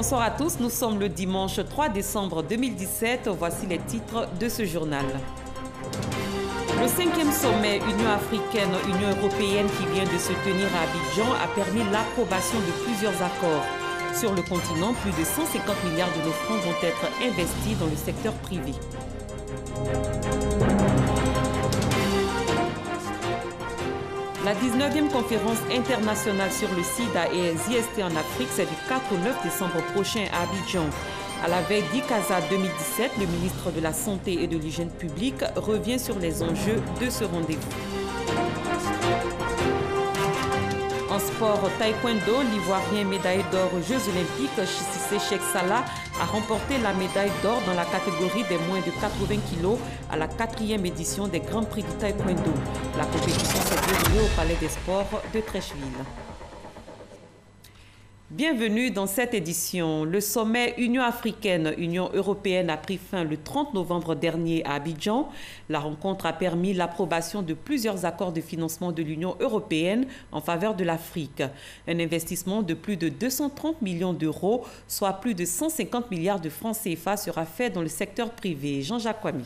Bonsoir à tous, nous sommes le dimanche 3 décembre 2017. Voici les titres de ce journal. Le 5e sommet Union africaine-Union européenne qui vient de se tenir à Abidjan a permis l'approbation de plusieurs accords. Sur le continent, plus de 150 milliards de nos francs vont être investis dans le secteur privé. La 19e conférence internationale sur le sida et les IST en Afrique, c'est du 4 au 9 décembre prochain à Abidjan. À la veille d'Ikaza 2017, le ministre de la Santé et de l'Hygiène publique revient sur les enjeux de ce rendez-vous. En sport, taekwondo, l'Ivoirien médaille d'or aux Jeux Olympiques, Cissé Cheikh Salah a remporté la médaille d'or dans la catégorie des moins de 80 kg à la 4e édition des Grands Prix du taekwondo. La compétition s'est déroulée au Palais des Sports de Trècheville. Bienvenue dans cette édition. Le sommet Union africaine-Union européenne a pris fin le 30 novembre dernier à Abidjan. La rencontre a permis l'approbation de plusieurs accords de financement de l'Union européenne en faveur de l'Afrique. Un investissement de plus de 230 millions d'euros, soit plus de 150 milliards de francs CFA, sera fait dans le secteur privé. Jean-Jacques Kwame.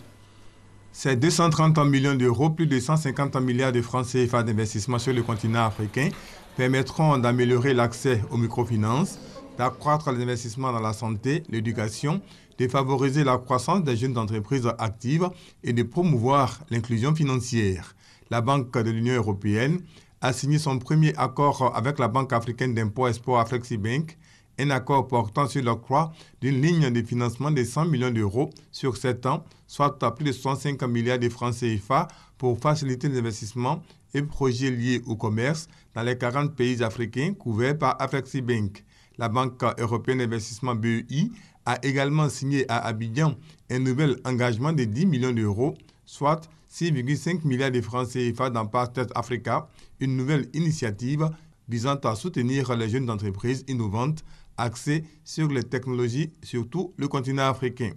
Ces 230 millions d'euros, plus de 150 milliards de francs CFA d'investissement sur le continent africain, permettront d'améliorer l'accès aux microfinances, d'accroître les investissements dans la santé, l'éducation, de favoriser la croissance des jeunes entreprises actives et de promouvoir l'inclusion financière. La Banque de l'Union européenne a signé son premier accord avec la Banque africaine d'impôt-export Aflexibank, un accord portant sur l'octroi d'une ligne de financement de 100 millions d'euros sur 7 ans, soit plus de 65 milliards de francs CFA pour faciliter les investissements et projets liés au commerce dans les 40 pays africains couverts par Aflexibank. La Banque européenne d'investissement BEI a également signé à Abidjan un nouvel engagement de 10 millions d'euros, soit 6,5 milliards de francs CFA dans Partech Africa, une nouvelle initiative visant à soutenir les jeunes entreprises innovantes axées sur les technologies, surtout le continent africain.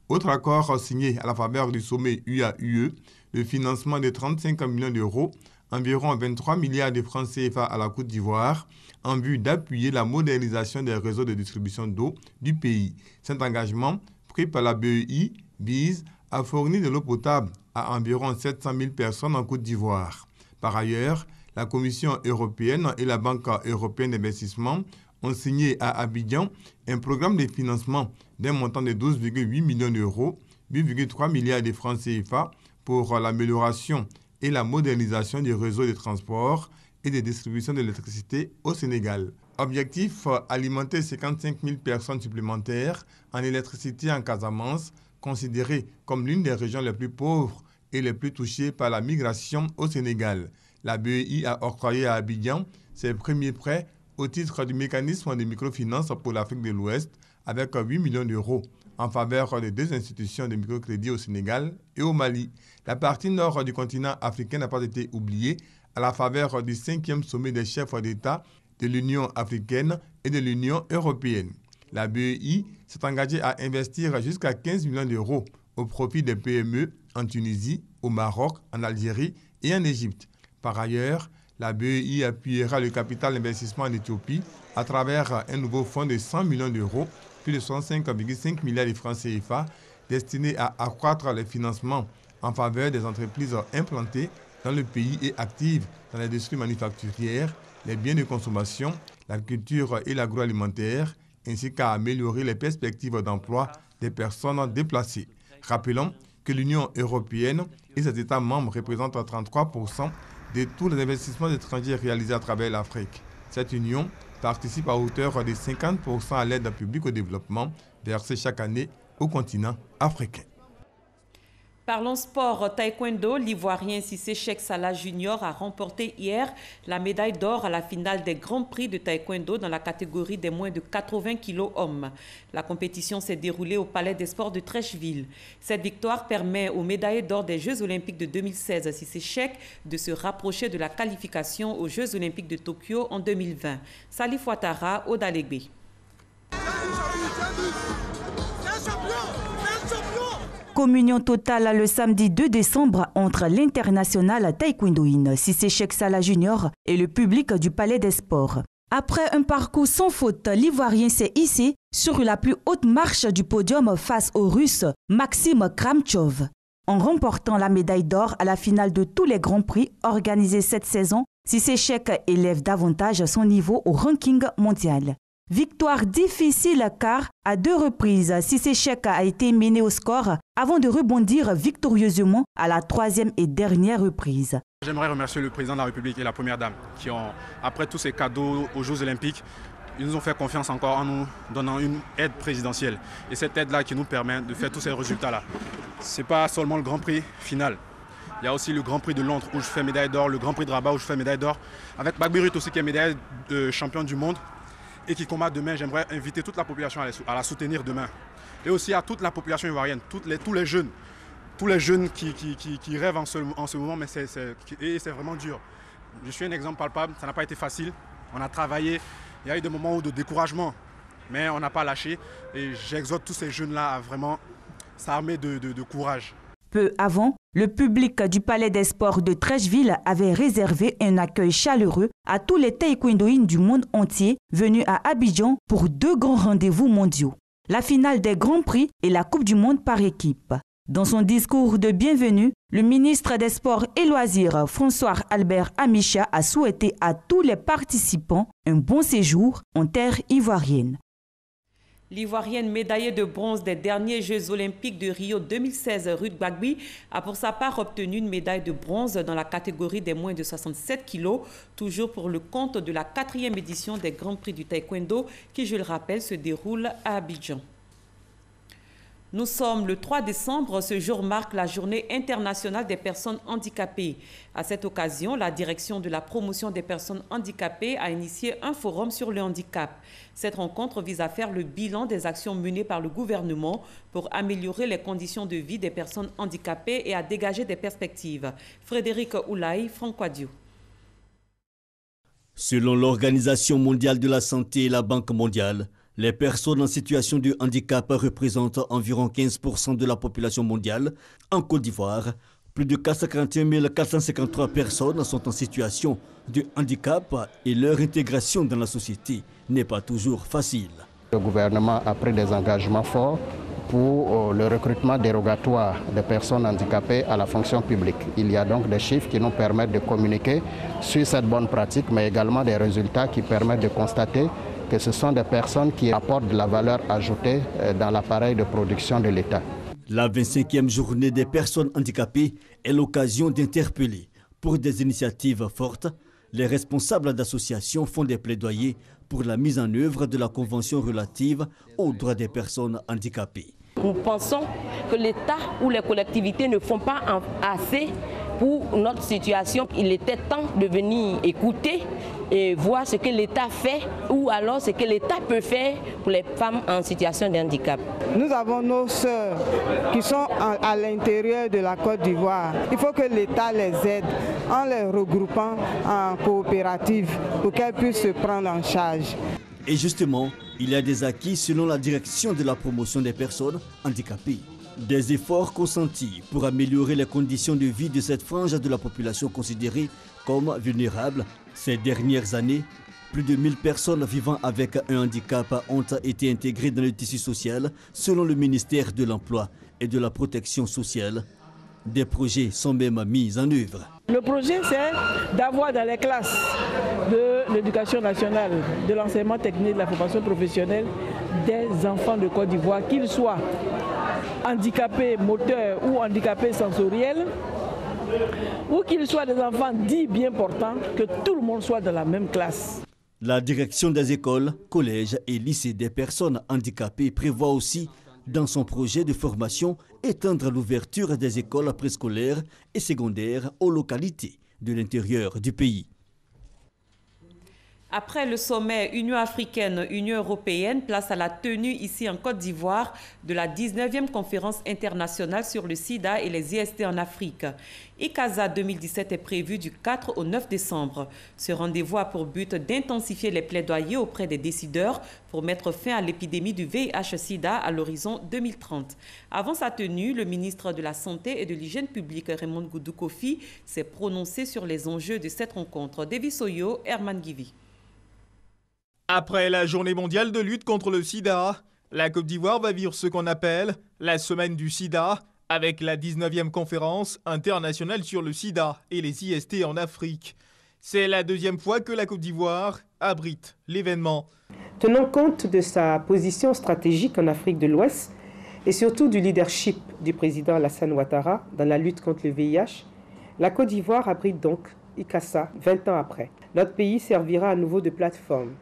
Autre accord signé à la faveur du sommet UA-UE, le financement de 35 millions d'euros, environ 23 milliards de francs CFA à la Côte d'Ivoire, en vue d'appuyer la modernisation des réseaux de distribution d'eau du pays. Cet engagement, pris par la BEI, vise à fournir de l'eau potable à environ 700 000 personnes en Côte d'Ivoire. Par ailleurs, la Commission européenne et la Banque européenne d'investissement ont signé à Abidjan un programme de financement d'un montant de 12,8 millions d'euros, 8,3 milliards de francs CFA pour l'amélioration et la modernisation du réseau de transport et de distribution de l'électricité au Sénégal. Objectif, alimenter 55 000 personnes supplémentaires en électricité en Casamance, considérée comme l'une des régions les plus pauvres et les plus touchées par la migration au Sénégal. La BEI a octroyé à Abidjan ses premiers prêts au titre du mécanisme de microfinance pour l'Afrique de l'Ouest avec 8 millions d'euros en faveur de 2 institutions de microcrédit au Sénégal et au Mali. La partie nord du continent africain n'a pas été oubliée à la faveur du 5e sommet des chefs d'État de l'Union africaine et de l'Union européenne. La BEI s'est engagée à investir jusqu'à 15 millions d'euros au profit des PME en Tunisie, au Maroc, en Algérie et en Égypte. Par ailleurs, la BEI appuiera le capital d'investissement en Éthiopie à travers un nouveau fonds de 100 millions d'euros, plus de 65,5 milliards de francs CFA, destiné à accroître les financements en faveur des entreprises implantées dans le pays et actives dans l'industrie manufacturière, les biens de consommation, l'agriculture et l'agroalimentaire, ainsi qu'à améliorer les perspectives d'emploi des personnes déplacées. Rappelons que l'Union européenne et ses États membres représentent 33% de tous les investissements étrangers réalisés à travers l'Afrique. Cette union participe à hauteur de 50% à l'aide publique au développement versée chaque année au continent africain. Parlons sport taekwondo, l'Ivoirien Cissé Cheikh Salah Junior a remporté hier la médaille d'or à la finale des Grands Prix de taekwondo dans la catégorie des moins de 80 kg hommes. La compétition s'est déroulée au Palais des Sports de Trècheville. Cette victoire permet aux médaillés d'or des Jeux Olympiques de 2016 Cissé Cheikh de se rapprocher de la qualification aux Jeux Olympiques de Tokyo en 2020. Salif Ouattara, Odalegbe. Communion totale le samedi 2 décembre entre l'international taekwondoïne Cissé Cheikh Salah Junior et le public du Palais des Sports. Après un parcours sans faute, l'Ivoirien s'est hissé sur la plus haute marche du podium face au Russe Maxime Kramtchov. En remportant la médaille d'or à la finale de tous les grands prix organisés cette saison, Cissé Cheikh élève davantage son niveau au ranking mondial. Victoire difficile car, à 2 reprises, Cissé Cheikh a été mené au score avant de rebondir victorieusement à la 3e et dernière reprise. J'aimerais remercier le président de la République et la première dame qui ont, après tous ces cadeaux aux Jeux Olympiques, ils nous ont fait confiance encore en nous donnant une aide présidentielle. Et cette aide-là qui nous permet de faire tous ces résultats-là. Ce n'est pas seulement le Grand Prix final. Il y a aussi le Grand Prix de Londres où je fais médaille d'or, le Grand Prix de Rabat où je fais médaille d'or. Avec Bagbirut aussi qui est médaille de champion du monde et qui combat demain. J'aimerais inviter toute la population à la soutenir demain. Et aussi à toute la population ivoirienne, tous les jeunes. Tous les jeunes qui rêvent en ce moment, mais c'est vraiment dur. Je suis un exemple palpable, ça n'a pas été facile. On a travaillé, il y a eu des moments de découragement, mais on n'a pas lâché. Et j'exhorte tous ces jeunes-là à vraiment s'armer de courage. Peu avant, le public du Palais des Sports de Treichville avait réservé un accueil chaleureux à tous les taekwondoïnes du monde entier venus à Abidjan pour 2 grands rendez-vous mondiaux. La finale des Grands Prix et la Coupe du Monde par équipe. Dans son discours de bienvenue, le ministre des Sports et Loisirs, François Albert Amicha, a souhaité à tous les participants un bon séjour en terre ivoirienne. L'Ivoirienne médaillée de bronze des derniers Jeux Olympiques de Rio 2016, Ruth Gbagbi, a pour sa part obtenu une médaille de bronze dans la catégorie des moins de 67 kg, toujours pour le compte de la 4e édition des Grands Prix du Taekwondo qui, je le rappelle, se déroule à Abidjan. Nous sommes le 3 décembre, ce jour marque la Journée internationale des personnes handicapées. À cette occasion, la direction de la promotion des personnes handicapées a initié un forum sur le handicap. Cette rencontre vise à faire le bilan des actions menées par le gouvernement pour améliorer les conditions de vie des personnes handicapées et à dégager des perspectives. Frédéric Oulaï, Francois-Diou. Selon l'Organisation mondiale de la santé et la Banque mondiale, les personnes en situation de handicap représentent environ 15% de la population mondiale. En Côte d'Ivoire, plus de 441 453 personnes sont en situation de handicap et leur intégration dans la société n'est pas toujours facile. Le gouvernement a pris des engagements forts pour le recrutement dérogatoire des personnes handicapées à la fonction publique. Il y a donc des chiffres qui nous permettent de communiquer sur cette bonne pratique, mais également des résultats qui permettent de constater que ce sont des personnes qui apportent de la valeur ajoutée dans l'appareil de production de l'État. La 25e journée des personnes handicapées est l'occasion d'interpeller. Pour des initiatives fortes, les responsables d'associations font des plaidoyers pour la mise en œuvre de la Convention relative aux droits des personnes handicapées. Nous pensons que l'État ou les collectivités ne font pas assez pour notre situation. Il était temps de venir écouter et voir ce que l'État fait ou alors ce que l'État peut faire pour les femmes en situation de handicap. Nous avons nos sœurs qui sont à l'intérieur de la Côte d'Ivoire. Il faut que l'État les aide en les regroupant en coopératives pour qu'elles puissent se prendre en charge. Et justement, il y a des acquis selon la direction de la promotion des personnes handicapées. Des efforts consentis pour améliorer les conditions de vie de cette frange de la population considérée comme vulnérable. Ces dernières années, plus de 1000 personnes vivant avec un handicap ont été intégrées dans le tissu social selon le ministère de l'Emploi et de la Protection sociale. Des projets sont même mis en œuvre. Le projet, c'est d'avoir dans les classes de l'éducation nationale, de l'enseignement technique, de la formation professionnelle, des enfants de Côte d'Ivoire, qu'ils soient handicapés moteurs ou handicapés sensoriels, ou qu'ils soient des enfants dits bien portants, que tout le monde soit dans la même classe. La direction des écoles, collèges et lycées des personnes handicapées prévoit aussi, dans son projet de formation, étendre l'ouverture des écoles préscolaires et secondaires aux localités de l'intérieur du pays. Après le sommet Union africaine-Union européenne, place à la tenue ici en Côte d'Ivoire de la 19e conférence internationale sur le sida et les IST en Afrique. ICASA 2017 est prévu du 4 au 9 décembre. Ce rendez-vous a pour but d'intensifier les plaidoyers auprès des décideurs pour mettre fin à l'épidémie du VIH-Sida à l'horizon 2030. Avant sa tenue, le ministre de la Santé et de l'Hygiène publique, Raymond Goudou Kofi, s'est prononcé sur les enjeux de cette rencontre. Davis Oyo, Herman Givi. Après la journée mondiale de lutte contre le sida, la Côte d'Ivoire va vivre ce qu'on appelle la semaine du sida, avec la 19e conférence internationale sur le sida et les IST en Afrique. C'est la deuxième fois que la Côte d'Ivoire abrite l'événement. Tenant compte de sa position stratégique en Afrique de l'Ouest et surtout du leadership du président Alassane Ouattara dans la lutte contre le VIH, la Côte d'Ivoire abrite donc ICASA 20 ans après. Notre pays servira à nouveau de plateforme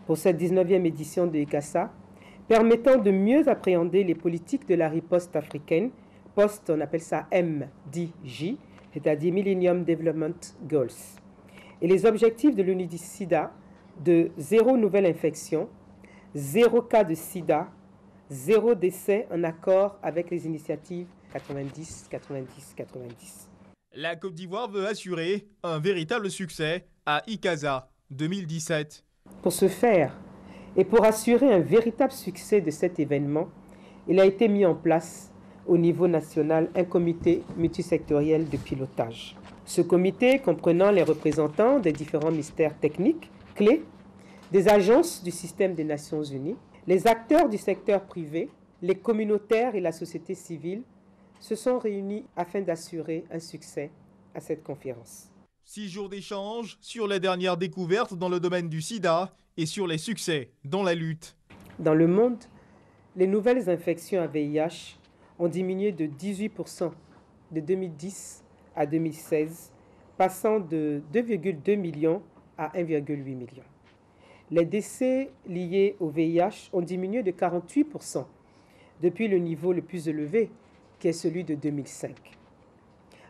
pour cette 19e édition de ICASA, permettant de mieux appréhender les politiques de la riposte africaine, on appelle ça MDJ, c'est-à-dire Millennium Development Goals, et les objectifs de l'UNIDIS-SIDA de 0 nouvelle infection, 0 cas de sida, 0 décès en accord avec les initiatives 90-90-90. La Côte d'Ivoire veut assurer un véritable succès à ICASA 2017. Pour ce faire et pour assurer un véritable succès de cet événement, il a été mis en place au niveau national un comité multisectoriel de pilotage. Ce comité, comprenant les représentants des différents ministères techniques clés, des agences du système des Nations Unies, les acteurs du secteur privé, les communautaires et la société civile, se sont réunis afin d'assurer un succès à cette conférence. 6 jours d'échange sur les dernières découvertes dans le domaine du sida et sur les succès dans la lutte. Dans le monde, les nouvelles infections à VIH ont diminué de 18% de 2010 à 2016, passant de 2,2 millions à 1,8 million. Les décès liés au VIH ont diminué de 48% depuis le niveau le plus élevé, qui est celui de 2005.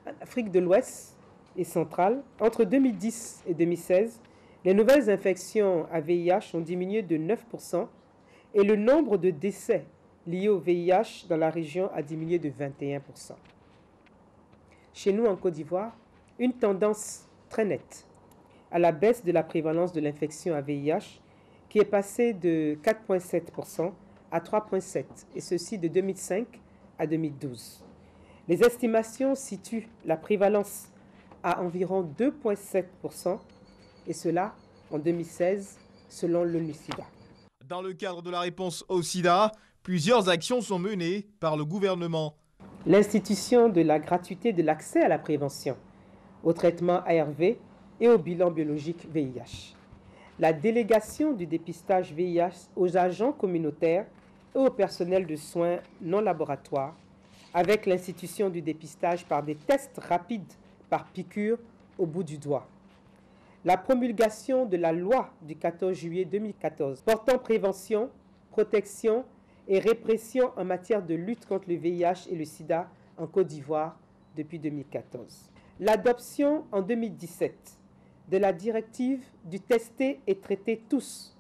En Afrique de l'Ouest et centrale, entre 2010 et 2016, les nouvelles infections à VIH ont diminué de 9% et le nombre de décès liés au VIH dans la région a diminué de 21%. Chez nous, en Côte d'Ivoire, une tendance très nette à la baisse de la prévalence de l'infection à VIH qui est passée de 4,7% à 3,7%, et ceci de 2005 à 2012. Les estimations situent la prévalence à environ 2,7%, et cela en 2016 selon l'ONU-SIDA. Dans le cadre de la réponse au sida, plusieurs actions sont menées par le gouvernement. L'institution de la gratuité de l'accès à la prévention, au traitement ARV et au bilan biologique VIH. La délégation du dépistage VIH aux agents communautaires et au personnel de soins non laboratoires, avec l'institution du dépistage par des tests rapides par piqûre au bout du doigt. La promulgation de la loi du 14 juillet 2014 portant prévention, protection et répression en matière de lutte contre le VIH et le sida en Côte d'Ivoire depuis 2014. L'adoption en 2017 de la directive du tester et traiter tous,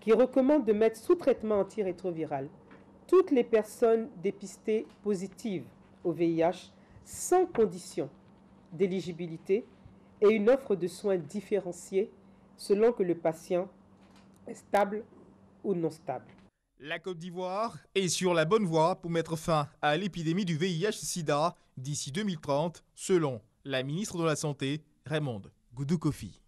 qui recommande de mettre sous traitement antirétroviral toutes les personnes dépistées positives au VIH sans condition d'éligibilité et une offre de soins différenciée selon que le patient est stable ou non stable. La Côte d'Ivoire est sur la bonne voie pour mettre fin à l'épidémie du VIH-Sida d'ici 2030, selon la ministre de la Santé, Raymonde Goudou-Kofi.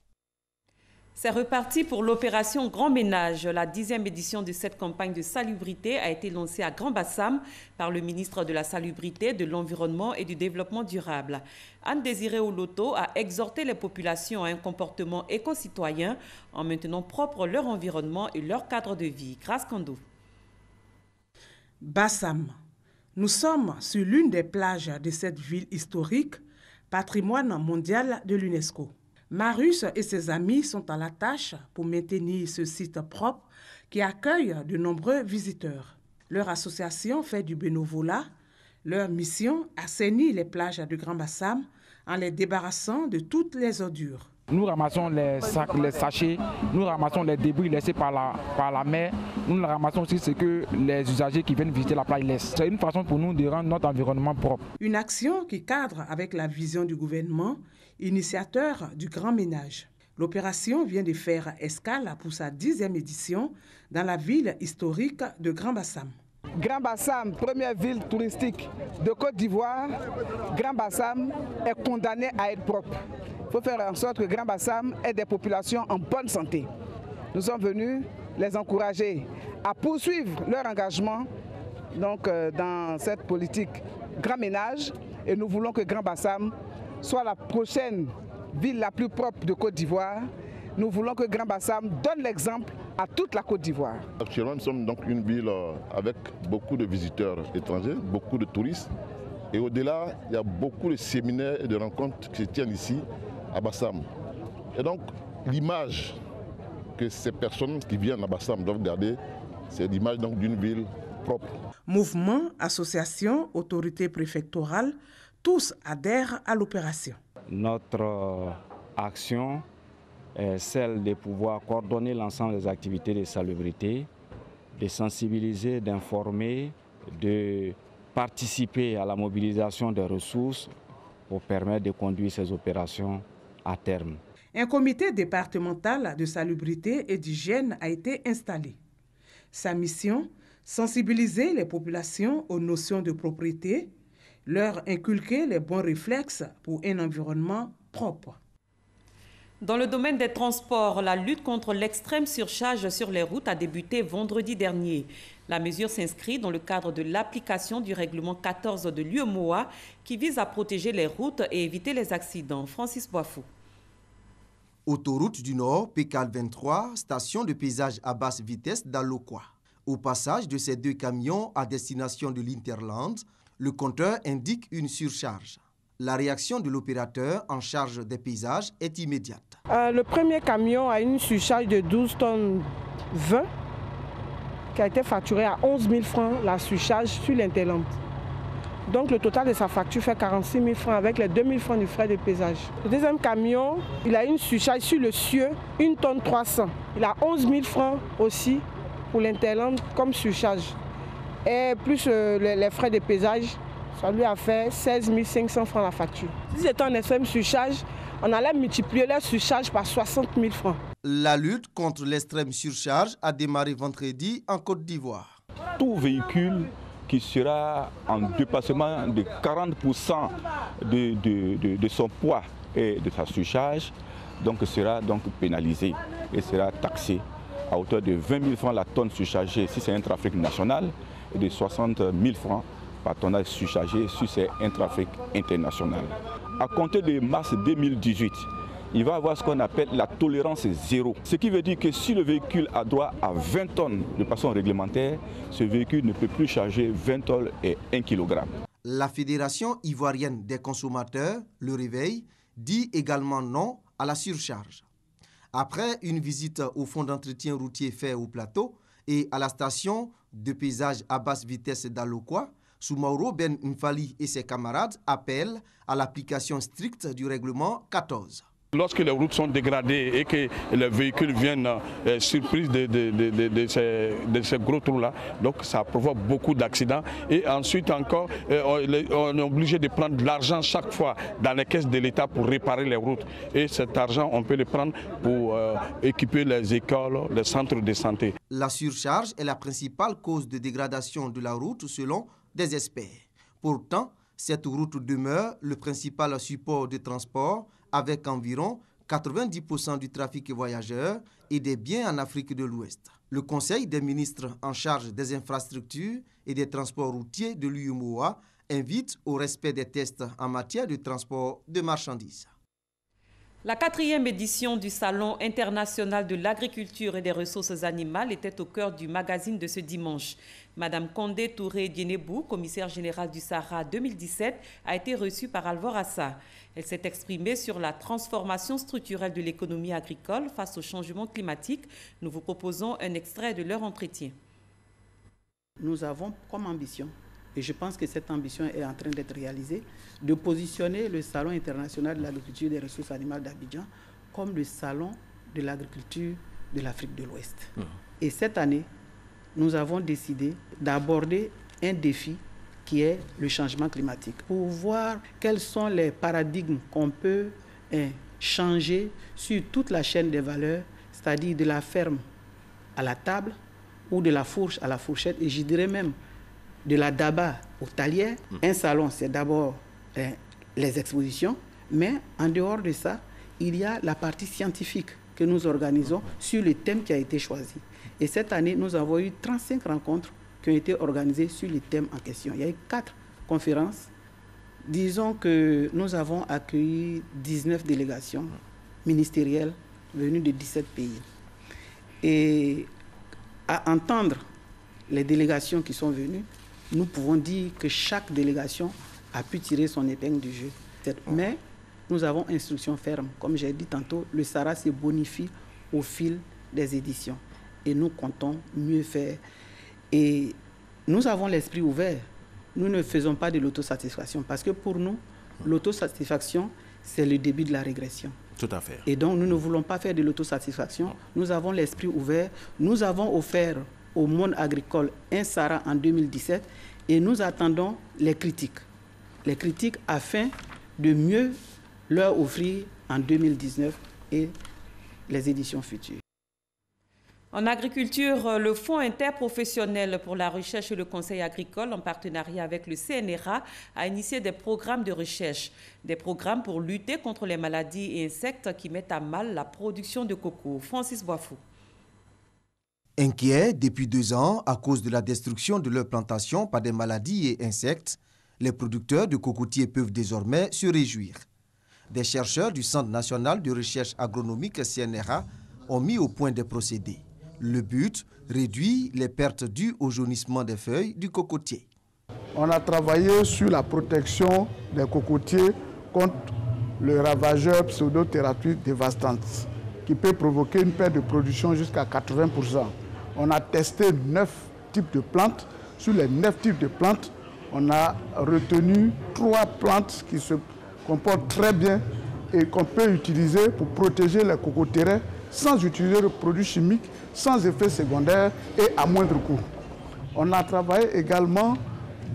C'est reparti pour l'opération Grand Ménage. La 10e édition de cette campagne de salubrité a été lancée à Grand-Bassam par le ministre de la Salubrité, de l'Environnement et du Développement durable. Anne-Désirée Oloto a exhorté les populations à un comportement éco-citoyen en maintenant propre leur environnement et leur cadre de vie. Grâce Kando. Bassam. Nous sommes sur l'une des plages de cette ville historique, patrimoine mondial de l'UNESCO. Marius et ses amis sont à la tâche pour maintenir ce site propre qui accueille de nombreux visiteurs. Leur association fait du bénévolat. Leur mission, assainir les plages de Grand-Bassam en les débarrassant de toutes les ordures. Nous ramassons les sacs, les sachets, nous ramassons les débris laissés par la mer. Nous ramassons aussi ce que les usagers qui viennent visiter la plage laissent. C'est une façon pour nous de rendre notre environnement propre. Une action qui cadre avec la vision du gouvernement, initiateur du Grand Ménage. L'opération vient de faire escale pour sa 10e édition dans la ville historique de Grand-Bassam. Grand-Bassam, première ville touristique de Côte d'Ivoire, Grand-Bassam est condamné à être propre. Il faut faire en sorte que Grand-Bassam ait des populations en bonne santé. Nous sommes venus les encourager à poursuivre leur engagement donc, dans cette politique grand ménage. Et nous voulons que Grand Bassam soit la prochaine ville la plus propre de Côte d'Ivoire. Nous voulons que Grand Bassam donne l'exemple à toute la Côte d'Ivoire. Actuellement, nous sommes donc une ville avec beaucoup de visiteurs étrangers, beaucoup de touristes. Et au-delà, il y a beaucoup de séminaires et de rencontres qui se tiennent ici à Bassam. Et donc, l'image que ces personnes qui viennent à Bassam doivent garder, c'est l'image d'une ville propre. Mouvement, association, autorité préfectorale, tous adhèrent à l'opération. Notre action est celle de pouvoir coordonner l'ensemble des activités de salubrité, de sensibiliser, d'informer, de participer à la mobilisation des ressources pour permettre de conduire ces opérations à terme. Un comité départemental de salubrité et d'hygiène a été installé. Sa mission, sensibiliser les populations aux notions de propriété, leur inculquer les bons réflexes pour un environnement propre. Dans le domaine des transports, la lutte contre l'extrême surcharge sur les routes a débuté vendredi dernier. La mesure s'inscrit dans le cadre de l'application du règlement 14 de l'UEMOA qui vise à protéger les routes et éviter les accidents. Francis Boifou. Autoroute du Nord, PCAL 23, station de paysage à basse vitesse d'Alokwa. Au passage de ces deux camions à destination de l'Interland, le compteur indique une surcharge. La réaction de l'opérateur en charge des paysages est immédiate. Le premier camion a une surcharge de 12 tonnes 20 qui a été facturé à 11 000 francs la surcharge sur l'Interland. Donc le total de sa facture fait 46 000 francs avec les 2 000 francs du frais de paysage. Le deuxième camion, il a une surcharge sur le Cieux, 1 tonne 300. Il a 11 000 francs aussi pour l'Interland comme surcharge. Et plus les frais de paysage, ça lui a fait 16 500 francs la facture. Si c'était un extrême surcharge, on allait multiplier la surcharge par 60 000 francs. La lutte contre l'extrême surcharge a démarré vendredi en Côte d'Ivoire. Tout véhicule qui sera en dépassement de 40% de son poids et de sa surcharge donc sera donc pénalisé et sera taxé à hauteur de 20 000 francs la tonne surchargée si c'est un trafic national et de 60 000 francs par tonnage surchargé si c'est un trafic international. À compter de mars 2018, il va y avoir ce qu'on appelle la tolérance zéro. Ce qui veut dire que si le véhicule a droit à 20 tonnes de façon réglementaire, ce véhicule ne peut plus charger 20 tonnes et 1 kg. La Fédération ivoirienne des consommateurs, le Réveil, dit également non à la surcharge. Après une visite au fonds d'entretien routier fait au plateau et à la station de paysage à basse vitesse d'Alokwa, Soumaoro Ben Mfali et ses camarades appellent à l'application stricte du règlement 14. Lorsque les routes sont dégradées et que les véhicules viennent surprise de ces gros trous-là, donc ça provoque beaucoup d'accidents. Et ensuite encore, on est obligé de prendre de l'argent chaque fois dans les caisses de l'État pour réparer les routes. Et cet argent, on peut le prendre pour équiper les écoles, les centres de santé. La surcharge est la principale cause de dégradation de la route selon des experts. Pourtant, cette route demeure le principal support de transport avec environ 90% du trafic voyageurs et des biens en Afrique de l'Ouest. Le Conseil des ministres en charge des infrastructures et des transports routiers de l'UEMOA invite au respect des tests en matière de transport de marchandises. La 4e édition du Salon international de l'agriculture et des ressources animales était au cœur du magazine de ce dimanche. Madame Condé Touré-Dienebou, commissaire générale du Sahara 2017, a été reçue par Alvor Assa. Elle s'est exprimée sur la transformation structurelle de l'économie agricole face au changement climatique. Nous vous proposons un extrait de leur entretien. Nous avons comme ambition, et je pense que cette ambition est en train d'être réalisée, de positionner le Salon international de l'agriculture et des ressources animales d'Abidjan comme le salon de l'agriculture de l'Afrique de l'Ouest. Et cette année, nous avons décidé d'aborder un défi qui est le changement climatique, pour voir quels sont les paradigmes qu'on peut changer sur toute la chaîne des valeurs, c'est-à-dire de la ferme à la table ou de la fourche à la fourchette, et je dirais même de la daba au talier. Un salon, c'est d'abord les expositions, mais en dehors de ça, il y a la partie scientifique que nous organisons sur le thème qui a été choisi. Et cette année, nous avons eu 35 rencontres qui ont été organisées sur les thèmes en question. Il y a eu 4 conférences. Disons que nous avons accueilli 19 délégations ministérielles venues de 17 pays. Et à entendre les délégations qui sont venues, nous pouvons dire que chaque délégation a pu tirer son épingle du jeu. Mais nous avons instruction ferme. Comme j'ai dit tantôt, le SARA se bonifie au fil des éditions. Et nous comptons mieux faire. Et nous avons l'esprit ouvert. Nous ne faisons pas de l'autosatisfaction. Parce que pour nous, l'autosatisfaction, c'est le début de la régression. Tout à fait. Et donc, nous ne voulons pas faire de l'autosatisfaction. Nous avons l'esprit ouvert. Nous avons offert au monde agricole un SARA en 2017 et nous attendons les critiques. Les critiques afin de mieux leur offrir en 2019 et les éditions futures. En agriculture, le Fonds interprofessionnel pour la recherche et le conseil agricole, en partenariat avec le CNRA, a initié des programmes de recherche. Des programmes pour lutter contre les maladies et insectes qui mettent à mal la production de coco. Francis Boifou. Inquiets depuis 2 ans à cause de la destruction de leurs plantations par des maladies et insectes, les producteurs de cocotiers peuvent désormais se réjouir. Des chercheurs du Centre national de recherche agronomique CNRA ont mis au point des procédés. Le but, réduire les pertes dues au jaunissement des feuilles du cocotier. On a travaillé sur la protection des cocotiers contre le ravageur pseudothérapie dévastante qui peut provoquer une perte de production jusqu'à 80%. On a testé 9 types de plantes. Sur les 9 types de plantes, on a retenu 3 plantes qui se comportent très bien et qu'on peut utiliser pour protéger les cocotiers sans utiliser de produits chimiques, sans effet secondaire et à moindre coût. On a travaillé également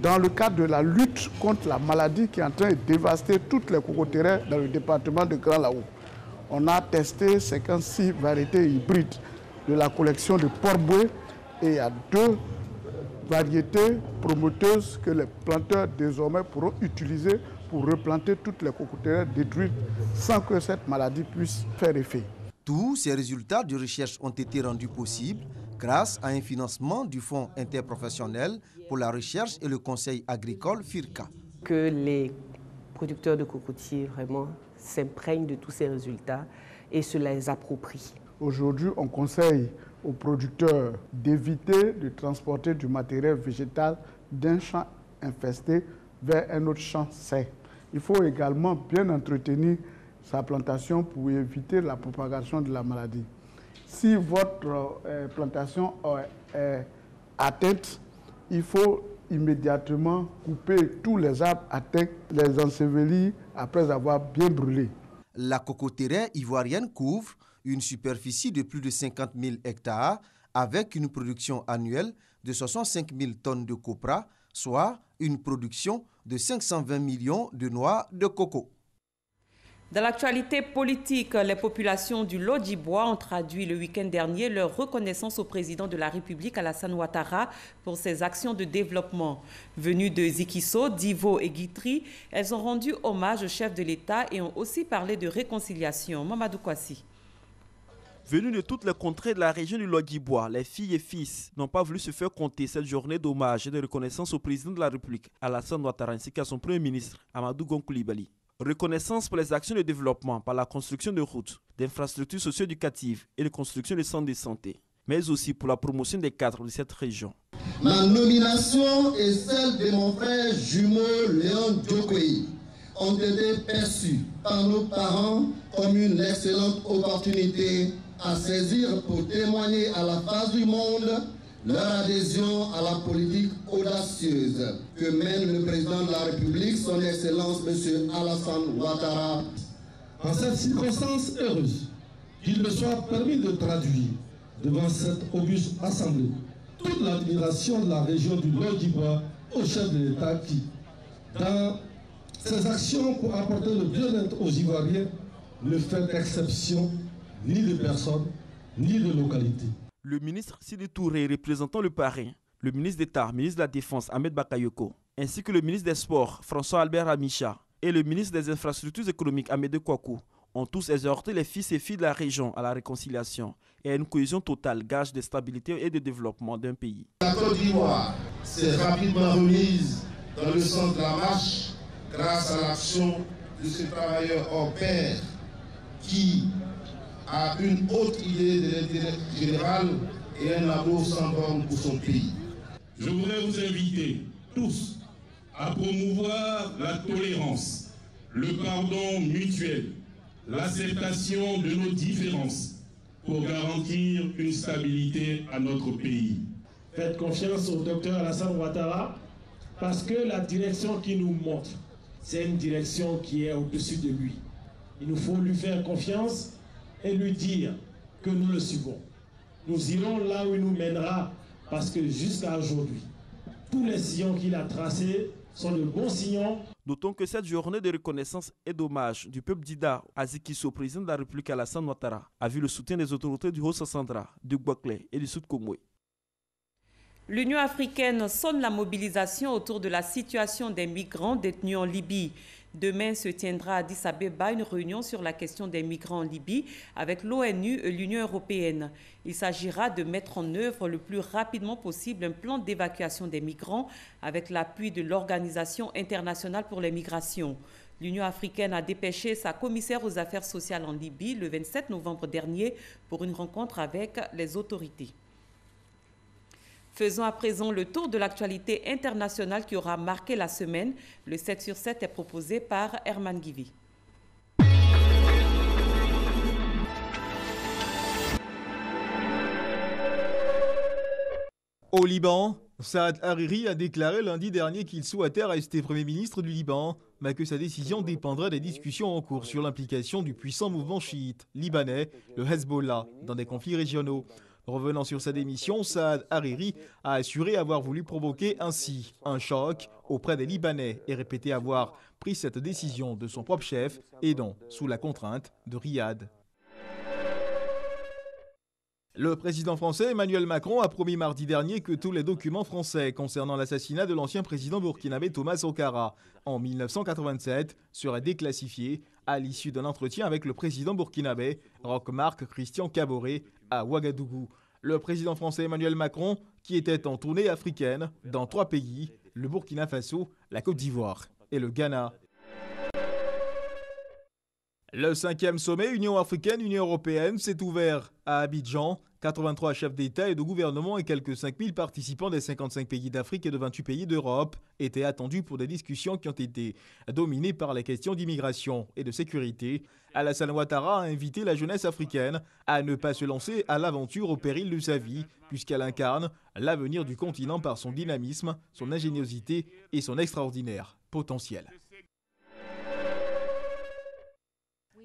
dans le cadre de la lutte contre la maladie qui est en train de dévaster toutes les cocotiers dans le département de Grand Laou. On a testé 56 variétés hybrides de la collection de Port-Boué et il y a 2 variétés promoteuses que les planteurs désormais pourront utiliser pour replanter toutes les cocotiers détruites sans que cette maladie puisse faire effet. Tous ces résultats de recherche ont été rendus possibles grâce à un financement du Fonds interprofessionnel pour la recherche et le conseil agricole FIRCA. Que les producteurs de cocotiers vraiment s'imprègnent de tous ces résultats et se les approprient. Aujourd'hui, on conseille aux producteurs d'éviter de transporter du matériel végétal d'un champ infesté vers un autre champ sain. Il faut également bien entretenir sa plantation pour éviter la propagation de la maladie. Si votre plantation est atteinte, il faut immédiatement couper tous les arbres atteints, les ensevelir après avoir bien brûlé. La cocotière ivoirienne couvre une superficie de plus de 50 000 hectares avec une production annuelle de 65 000 tonnes de copra, soit une production de 520 millions de noix de coco. Dans l'actualité politique, les populations du Lodjibois ont traduit le week-end dernier leur reconnaissance au président de la République, Alassane Ouattara, pour ses actions de développement. Venues de Zikisso, d'Ivo et Guitry, elles ont rendu hommage au chef de l'État et ont aussi parlé de réconciliation. Mamadou Kwasi. Venus de toutes les contrées de la région du Lodjibois, les filles et fils n'ont pas voulu se faire compter cette journée d'hommage et de reconnaissance au président de la République, Alassane Ouattara, ainsi qu'à son premier ministre, Amadou Gon Coulibaly. Reconnaissance pour les actions de développement par la construction de routes, d'infrastructures socio-éducatives et de construction de centres de santé, mais aussi pour la promotion des cadres de cette région. Ma nomination et celle de mon frère jumeau Léon Djokoui ont été perçues par nos parents comme une excellente opportunité à saisir pour témoigner à la face du monde leur adhésion à la politique audacieuse que mène le président de la République, son Excellence M. Alassane Ouattara. En cette circonstance heureuse, qu'il me soit permis de traduire devant cette auguste assemblée toute l'admiration de la région du Lodjibois au chef de l'État qui, dans ses actions pour apporter le bien-être aux Ivoiriens, ne fait exception ni de personne, ni de localité. Le ministre Sidi Touré représentant le parrain, le ministre d'État, ministre de la Défense Ahmed Bakayoko, ainsi que le ministre des Sports François Albert Amicha et le ministre des Infrastructures économiques Amédée Kouakou ont tous exhorté les fils et filles de la région à la réconciliation et à une cohésion totale, gage de stabilité et de développement d'un pays. La Côte d'Ivoire s'est rapidement remise dans le sens de la marche grâce à l'action de ce travailleur hors pair qui a une haute idée de l'intérêt général et un amour sans borne pour son pays. Je voudrais vous inviter tous à promouvoir la tolérance, le pardon mutuel, l'acceptation de nos différences pour garantir une stabilité à notre pays. Faites confiance au docteur Alassane Ouattara parce que la direction qu'il nous montre, c'est une direction qui est au-dessus de lui. Il nous faut lui faire confiance et lui dire que nous le suivons. Nous irons là où il nous mènera parce que jusqu'à aujourd'hui, tous les sillons qu'il a tracés sont de bons sillons. Notons que cette journée de reconnaissance et d'hommage du peuple d'Ida à Zikisso, président de la République Alassane Ouattara, a vu le soutien des autorités du Haut-Sassandra, du Gouaklé et du Sud-Komoué. L'Union africaine sonne la mobilisation autour de la situation des migrants détenus en Libye. Demain se tiendra à Addis Abeba une réunion sur la question des migrants en Libye avec l'ONU et l'Union européenne. Il s'agira de mettre en œuvre le plus rapidement possible un plan d'évacuation des migrants avec l'appui de l'Organisation internationale pour les migrations. L'Union africaine a dépêché sa commissaire aux affaires sociales en Libye le 27 novembre dernier pour une rencontre avec les autorités. Faisons à présent le tour de l'actualité internationale qui aura marqué la semaine. Le 7 sur 7 est proposé par Herman Guivi. Au Liban, Saad Hariri a déclaré lundi dernier qu'il souhaitait rester Premier ministre du Liban, mais que sa décision dépendrait des discussions en cours sur l'implication du puissant mouvement chiite libanais, le Hezbollah, dans des conflits régionaux. Revenant sur sa démission, Saad Hariri a assuré avoir voulu provoquer ainsi un choc auprès des Libanais et répété avoir pris cette décision de son propre chef et non sous la contrainte de Riyad. Le président français Emmanuel Macron a promis mardi dernier que tous les documents français concernant l'assassinat de l'ancien président burkinabé Thomas Sankara en 1987 seraient déclassifiés à l'issue d'un entretien avec le président burkinabé Roch-Marc Christian Kaboré à Ouagadougou. Le président français Emmanuel Macron, qui était en tournée africaine dans 3 pays, le Burkina Faso, la Côte d'Ivoire et le Ghana. Le 5e sommet Union africaine-Union européenne s'est ouvert à Abidjan. 83 chefs d'État et de gouvernement et quelques 5000 participants des 55 pays d'Afrique et de 28 pays d'Europe étaient attendus pour des discussions qui ont été dominées par les questions d'immigration et de sécurité. Alassane Ouattara a invité la jeunesse africaine à ne pas se lancer à l'aventure au péril de sa vie, puisqu'elle incarne l'avenir du continent par son dynamisme, son ingéniosité et son extraordinaire potentiel.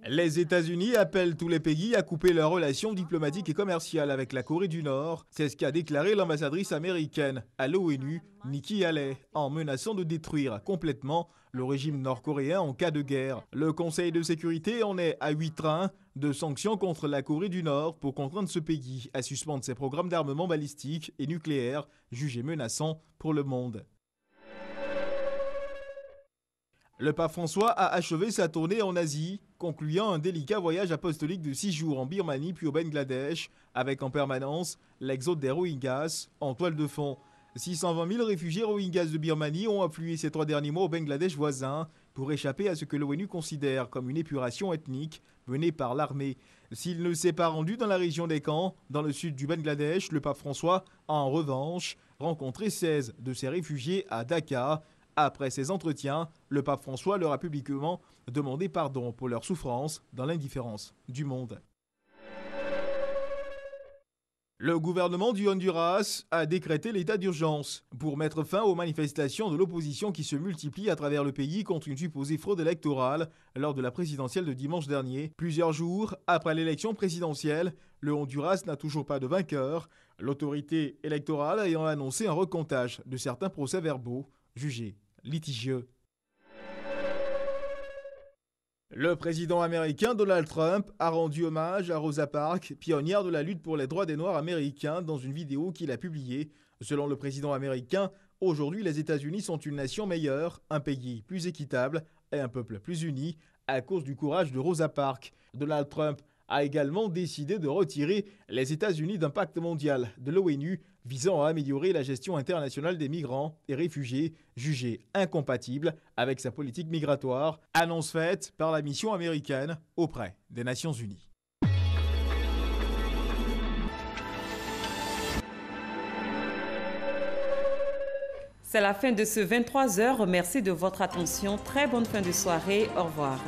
Les États-Unis appellent tous les pays à couper leurs relations diplomatiques et commerciales avec la Corée du Nord. C'est ce qu'a déclaré l'ambassadrice américaine à l'ONU, Nikki Haley, en menaçant de détruire complètement le régime nord-coréen en cas de guerre. Le Conseil de sécurité en est à 8 trains de sanctions contre la Corée du Nord pour contraindre ce pays à suspendre ses programmes d'armement balistique et nucléaire jugés menaçants pour le monde. Le pape François a achevé sa tournée en Asie, concluant un délicat voyage apostolique de 6 jours en Birmanie puis au Bangladesh, avec en permanence l'exode des Rohingyas en toile de fond. 620 000 réfugiés Rohingyas de Birmanie ont afflué ces 3 derniers mois au Bangladesh voisin pour échapper à ce que l'ONU considère comme une épuration ethnique menée par l'armée. S'il ne s'est pas rendu dans la région des camps, dans le sud du Bangladesh, le pape François a en revanche rencontré 16 de ces réfugiés à Dhaka. Après ces entretiens, le pape François leur a publiquement demandé pardon pour leur souffrance dans l'indifférence du monde. Le gouvernement du Honduras a décrété l'état d'urgence pour mettre fin aux manifestations de l'opposition qui se multiplient à travers le pays contre une supposée fraude électorale lors de la présidentielle de dimanche dernier. Plusieurs jours après l'élection présidentielle, le Honduras n'a toujours pas de vainqueur, l'autorité électorale ayant annoncé un recomptage de certains procès-verbaux jugés litigieux. Le président américain Donald Trump a rendu hommage à Rosa Parks, pionnière de la lutte pour les droits des Noirs américains, dans une vidéo qu'il a publiée. Selon le président américain, aujourd'hui les États-Unis sont une nation meilleure, un pays plus équitable et un peuple plus uni, à cause du courage de Rosa Parks. Donald Trump a également décidé de retirer les États-Unis d'un pacte mondial de l'ONU visant à améliorer la gestion internationale des migrants et réfugiés, jugé incompatible avec sa politique migratoire, annonce faite par la mission américaine auprès des Nations Unies. C'est la fin de ce 23h. Merci de votre attention. Très bonne fin de soirée. Au revoir.